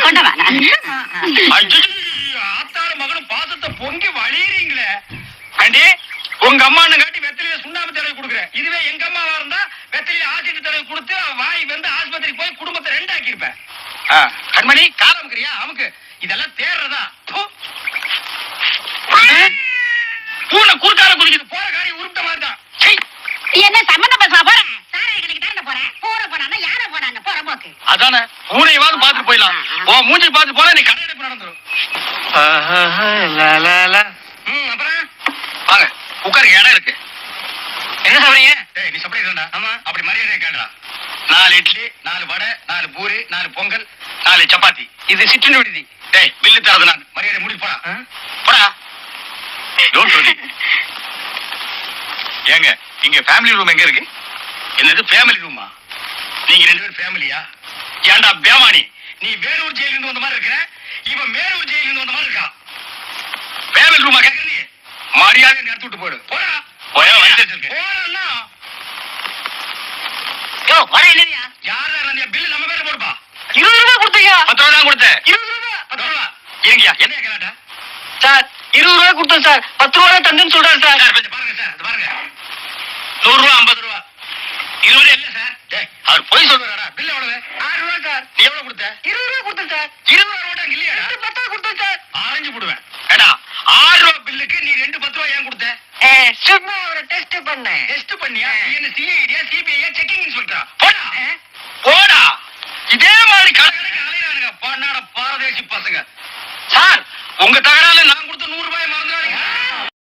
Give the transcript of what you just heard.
கொண்டவா ஆத்தார மகனும் பாசத்தை பொங்கி வழியறீங்களே. ஆண்டி உங்க அம்மா காட்டி வெத்திலையில சுண்ணாம்பு தடவை கொடுக்குறேன். இதுவே எங்க அம்மாவா இருந்தா வெத்திலையில ஆசிட்டு தடவை கொடுத்து வாய் வந்து ஆஸ்பத்திரிக்கு போய் குடும்பத்தை ரெண்டாக்கி இருப்பேன். கண்மணி காலமுக்கிறியா அமுக்கு இதெல்லாம் தேர்றதா பூனை குறுக்கால குதிக்குது. போற காரியம் உருட்ட மாதிரி தான். என்ன சம்பந்தம் பேச போறேன். சாராய கடைக்கு தானே போறேன். பூனை போனானா யார போனான்னு போற போக்கு. அதானே பூனையவாது பாத்துட்டு போயிடலாம். உன் மூஞ்சி பாத்துட்டு போனா நீ கடையடைப்பு நடந்துரும். அப்புறம் வாங்க உட்காருங்க, இடம் இருக்கு. என்ன சாப்பிடுறீங்க? நீ சாப்பிடுறா? ஆமா. அப்படி மரியாதை கேட்டா 4 இட்லி 4 வடை 4 பூரி 4 பொங்கல் 4 சப்பாத்தி. இது சிற்றுண்டி விடுதி. டேய் பில்லு தரது நான். மரியாதை முடி போடா போடா. ஏங்க இங்க ஃபேமிலி ரூம் எங்க இருக்கு? என்னது ஃபேமிலி ரூமா? நீங்க 2 பேரும் ஃபேமிலியா? ஏண்டா பேமானி, நீ வேலூர் ஜெயில இருந்து வந்த மாதிரி இருக்கிற, இவன் மேலூர் ஜெயில இருந்து வந்த மாதிரி இருக்கா. ஃபேமிலி ரூமா கேக்குற நீ? மரியாதை நடத்தி விட்டு போடு. போடா போயா வந்துட்டு போறா. யோ வர இல்லையா? யாரா இருந்தா பில்லு நம்ம பேர்ல போடுப்பா. 20 ரூபாய் கொடுத்தீங்க. 10 ரூபாய் தான் கொடுத்தேன். 20 ரூபாய் 10 ரூபாய். இருங்கயா என்ன கேளாடா? சார் 20 ரூபாய் கொடுத்தேன் சார். 10 ரூபாய் தந்துன்னு சொல்றாரு சார். கொஞ்சம் பாருங்க சார், அது பாருங்க. 100 ரூபாய் 50 ரூபாய் 20 இல்ல சார். டேய் அவர் போய் சொல்றாரடா. பில் எவ்வளவு? 6 ரூபாய் சார். நீ எவ்வளவு கொடுத்த? 20 ரூபாய் கொடுத்தேன் சார். 20 ரூபாய் இல்லையாடா? 10 ரூபாய் கொடுத்தேன் சார். ஆரஞ்சு போடுவேன். ஏடா 6 ரூபாய் பில்லுக்கு நீ 2 10 ரூபாய் ஏன் கொடுத்த? சும்மா ஒரு டெஸ்ட் பண்ணேன். டெஸ்ட் பண்ணியா? என்ன சிஐடியா சிபிஐ செக்கிங் இன்ஸ்பெக்டரா? போடா போடா. இதே மாதிரி கடைக்கு அலையறானுங்க பண்ணாட பாரதேசி பசங்க. சார் உங்க தகரால நான் கொடுத்த 100 ரூபாய் மறந்துடாதீங்க.